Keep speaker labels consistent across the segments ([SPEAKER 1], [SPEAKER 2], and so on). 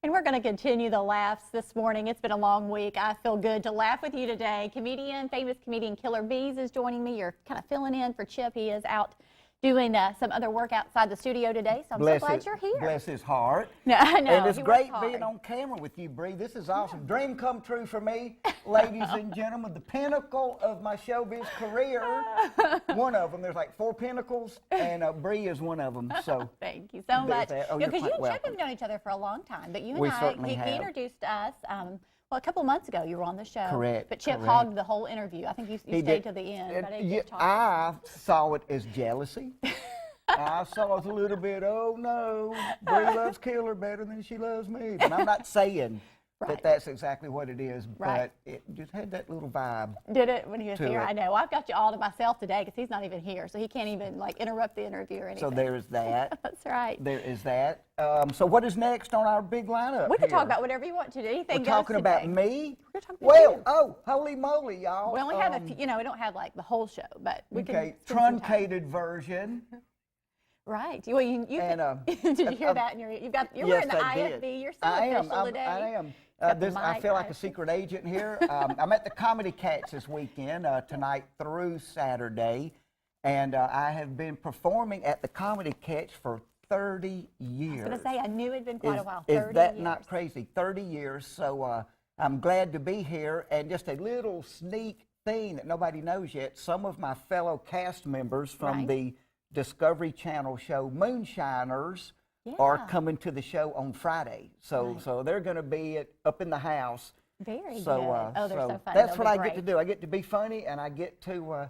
[SPEAKER 1] And we're going to continue the laughs this morning. It's been a long week. I feel good to laugh with you today. Famous comedian Killer Beaz is joining me. You're kind of filling in for Chip. He is out doing some other work outside the studio today, so I'm so glad you're here.
[SPEAKER 2] Bless his heart.
[SPEAKER 1] No, I know.
[SPEAKER 2] And it's great being on camera with you, Bree. This is awesome. Dream come true for me, ladies and gentlemen. The pinnacle of my showbiz career. One of them. There's like 4 pinnacles, and Bree is one of them. So
[SPEAKER 1] thank you so much.
[SPEAKER 2] Oh,
[SPEAKER 1] Because you and Chip have known each other for a long time, but you and he introduced us. Well, a couple of months ago, you were on the show.
[SPEAKER 2] Correct.
[SPEAKER 1] But Chip hogged the whole interview. I think you stayed to the end.
[SPEAKER 2] I saw it as jealousy. I saw it a little bit, oh no, Bree loves Killer better than she loves me. But I'm not saying that that's exactly what it is, but it just had that little vibe.
[SPEAKER 1] Did it when he was here? I know. I've got you all to myself today because he's not even here, so he can't even like interrupt the interview or anything.
[SPEAKER 2] So there's that.
[SPEAKER 1] That's right.
[SPEAKER 2] There is that. So what is next on our big lineup?
[SPEAKER 1] We can talk about whatever you want to do. Anything
[SPEAKER 2] We're talking about me?
[SPEAKER 1] We're talking about you.
[SPEAKER 2] Oh, holy moly, y'all.
[SPEAKER 1] We only have a few, we don't have like the whole show, but we can.
[SPEAKER 2] Okay, truncated version.
[SPEAKER 1] Right. Well, did you hear that? You're wearing the IFB. You're so official today.
[SPEAKER 2] I am. I feel like a secret agent here. I'm at the Comedy Cats this weekend, tonight through Saturday, and I have been performing at the Comedy Cats for 30 years.
[SPEAKER 1] I was going to say, I knew it'd been quite a while.
[SPEAKER 2] 30 years. Is that not crazy? 30 years. So I'm glad to be here, and just a little sneak thing that nobody knows yet. Some of my fellow cast members from the Discovery Channel show Moonshiners are coming to the show on Friday. So they're going to be up in the house.
[SPEAKER 1] Very good. Oh, they're so funny.
[SPEAKER 2] That's what I get to do. I get to be funny, and I get to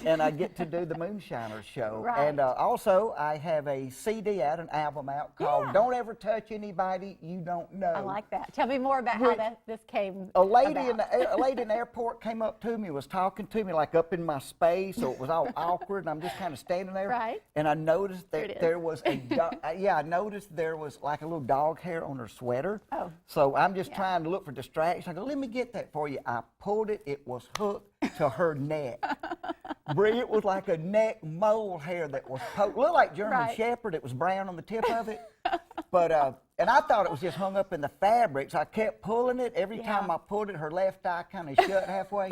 [SPEAKER 2] and I get to do the Moonshiners show. And also, I have a CD out, an album out called "Don't Ever Touch Anybody You Don't Know."
[SPEAKER 1] I like that. Tell me more about how this came.
[SPEAKER 2] A lady in the airport came up to me, was talking to me like up in my space, so it was all awkward, and I'm just kind of standing there.
[SPEAKER 1] Right.
[SPEAKER 2] And I noticed that there was I noticed there was like a little dog hair on her sweater. Oh. So I'm just trying to look for distraction. I go, let me get that for you. I pulled it. It was hooked to her neck. Bree, it was like a neck mole hair that was looked like German Shepherd. It was brown on the tip of it. But and I thought it was just hung up in the fabric, so I kept pulling it. Every time I pulled it, her left eye kind of shut halfway.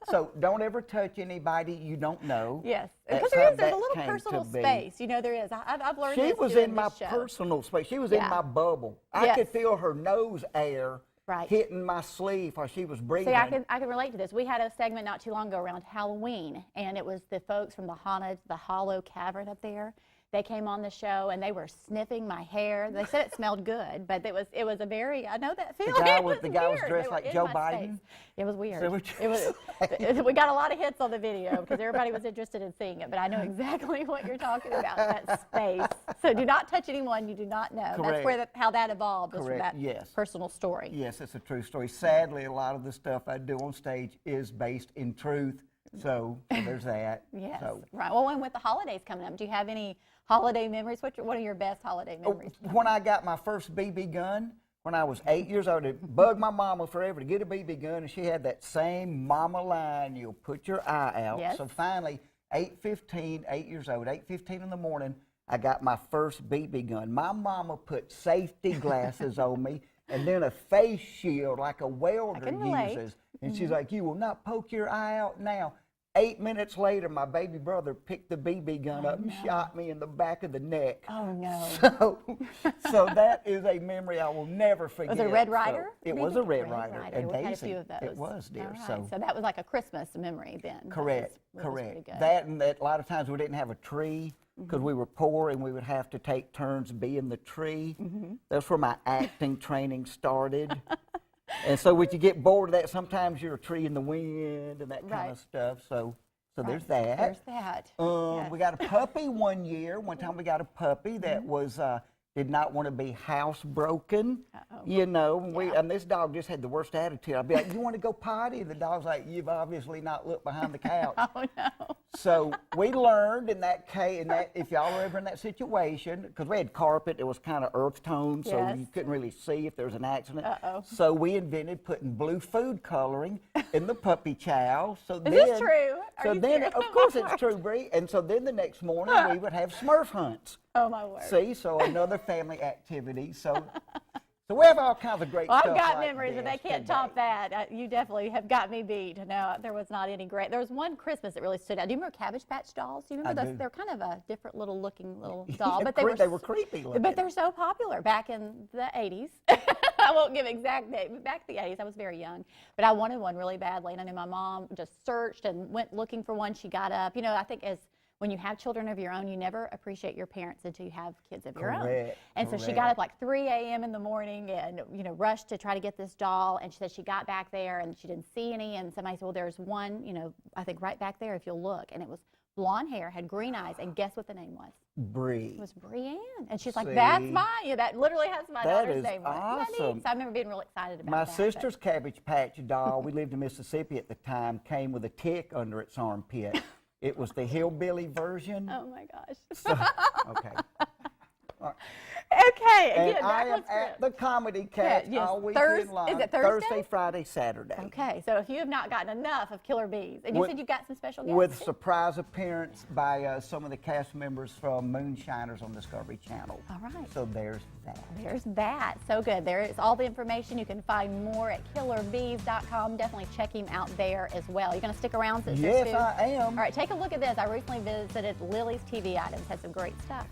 [SPEAKER 2] So don't ever touch anybody you don't know.
[SPEAKER 1] Yes, because there's a little personal space. You know, there is. I've learned this.
[SPEAKER 2] She was in my personal space. She was in my bubble. I could feel her nose air hitting my sleeve while she was breathing.
[SPEAKER 1] See, I can relate to this. We had a segment not too long ago around Halloween, and it was the folks from the Hollow Cavern up there. They came on the show and they were sniffing my hair. They said it smelled good, but it was a very, I know that feeling.
[SPEAKER 2] The guy was dressed like Joe Biden.
[SPEAKER 1] It was weird. We got a lot of hits on the video because everybody was interested in seeing it, but I know exactly what you're talking about, that space. So do not touch anyone you do not know.
[SPEAKER 2] Correct.
[SPEAKER 1] That's how that evolved, was from
[SPEAKER 2] Correct.
[SPEAKER 1] that personal story.
[SPEAKER 2] Yes, it's a true story. Sadly, a lot of the stuff I do on stage is based in truth. So there's that.
[SPEAKER 1] Yes, right. Well, and with the holidays coming up, do you have any holiday memories? What are your best holiday memories?
[SPEAKER 2] When I got my first BB gun, when I was 8 years old, it bugged my mama forever to get a BB gun, and she had that same mama line, you'll put your eye out. Yes. So finally, 8 years old, 8:15 in the morning, I got my first BB gun. My mama put safety glasses on me, and then a face shield like a welder uses. And she's like, you will not poke your eye out now. 8 minutes later, my baby brother picked the BB gun up and shot me in the back of the neck.
[SPEAKER 1] Oh, no.
[SPEAKER 2] So that is a memory I will never forget.
[SPEAKER 1] Was it a Red Ryder?
[SPEAKER 2] So it was a Red Ryder.
[SPEAKER 1] And we had a few of those.
[SPEAKER 2] It was, dear.
[SPEAKER 1] Right. So that was like a Christmas memory then.
[SPEAKER 2] Correct. That and that a lot of times we didn't have a tree because we were poor and we would have to take turns being the tree. That's where my acting training started. And so when you get bored of that, sometimes you're a tree in the wind and that kind of stuff. So there's that.
[SPEAKER 1] There's that.
[SPEAKER 2] We got a puppy one year. One time we got a puppy that was did not want to be housebroken. You know, and this dog just had the worst attitude. I'd be like, you want to go potty? And the dog's like, you've obviously not looked behind the couch.
[SPEAKER 1] Oh, no.
[SPEAKER 2] So we learned in that case, if y'all were ever in that situation, because we had carpet, it was kind of earth tone, so
[SPEAKER 1] Yes.
[SPEAKER 2] you couldn't really see if there was an accident.
[SPEAKER 1] Uh-oh.
[SPEAKER 2] So we invented putting blue food coloring in the puppy chow. So
[SPEAKER 1] Is this true? Are you serious?
[SPEAKER 2] of course it's true, Bree. And so then the next morning we would have Smurf hunts.
[SPEAKER 1] Oh, my word.
[SPEAKER 2] See, so another family activity. So we have all kinds of great
[SPEAKER 1] Well,
[SPEAKER 2] stuff.
[SPEAKER 1] I've got
[SPEAKER 2] like
[SPEAKER 1] memories, and
[SPEAKER 2] this
[SPEAKER 1] they can't
[SPEAKER 2] today.
[SPEAKER 1] top that. You definitely have got me beat. No, there was not any great. There was one Christmas that really stood out. Do you remember Cabbage Patch dolls? Do you remember
[SPEAKER 2] I
[SPEAKER 1] those?
[SPEAKER 2] do.
[SPEAKER 1] They're kind of a different looking little
[SPEAKER 2] Yeah,
[SPEAKER 1] doll, but
[SPEAKER 2] they were creepy looking.
[SPEAKER 1] But they're so popular back in the 80s. I won't give exact date, but back in the 80s, I was very young. But I wanted one really badly, and I knew my mom just searched and went looking for one. She got up. You know, I think when you have children of your own, you never appreciate your parents until you have kids of your own.
[SPEAKER 2] Correct,
[SPEAKER 1] And so she got up like 3 a.m. in the morning and, rushed to try to get this doll. And she said she got back there and she didn't see any. And somebody said, well, there's one, I think right back there if you'll look. And it was blonde hair, had green eyes. And guess what the name was?
[SPEAKER 2] Bree.
[SPEAKER 1] It was Brienne. And she's like,
[SPEAKER 2] See?
[SPEAKER 1] that's mine. Yeah, that literally has my
[SPEAKER 2] That
[SPEAKER 1] daughter's
[SPEAKER 2] is
[SPEAKER 1] name on it. Isn't that
[SPEAKER 2] awesome.
[SPEAKER 1] neat? So I remember being really excited about
[SPEAKER 2] My
[SPEAKER 1] that.
[SPEAKER 2] sister's Cabbage Patch doll, we lived in Mississippi at the time, came with a tick under its armpit. It was the hillbilly version.
[SPEAKER 1] Oh, my gosh.
[SPEAKER 2] So, okay. All right.
[SPEAKER 1] Okay,
[SPEAKER 2] And
[SPEAKER 1] again,
[SPEAKER 2] I
[SPEAKER 1] that
[SPEAKER 2] am
[SPEAKER 1] was
[SPEAKER 2] at the Comedy Cats
[SPEAKER 1] yes.
[SPEAKER 2] all weekend long.
[SPEAKER 1] Is it Thursday?
[SPEAKER 2] Thursday, Friday, Saturday.
[SPEAKER 1] Okay, so if you have not gotten enough of Killer Beaz, and you said you've got some special guests
[SPEAKER 2] With
[SPEAKER 1] too?
[SPEAKER 2] surprise appearance by some of the cast members from Moonshiners on Discovery Channel.
[SPEAKER 1] All right.
[SPEAKER 2] So there's that.
[SPEAKER 1] There's that. So good. There is all the information. You can find more at killerbeaz.com. Definitely check him out there as well. You're going to stick around since
[SPEAKER 2] Yes,
[SPEAKER 1] there's
[SPEAKER 2] I am.
[SPEAKER 1] All right, take a look at this. I recently visited Lily's TV Items. Had some great stuff.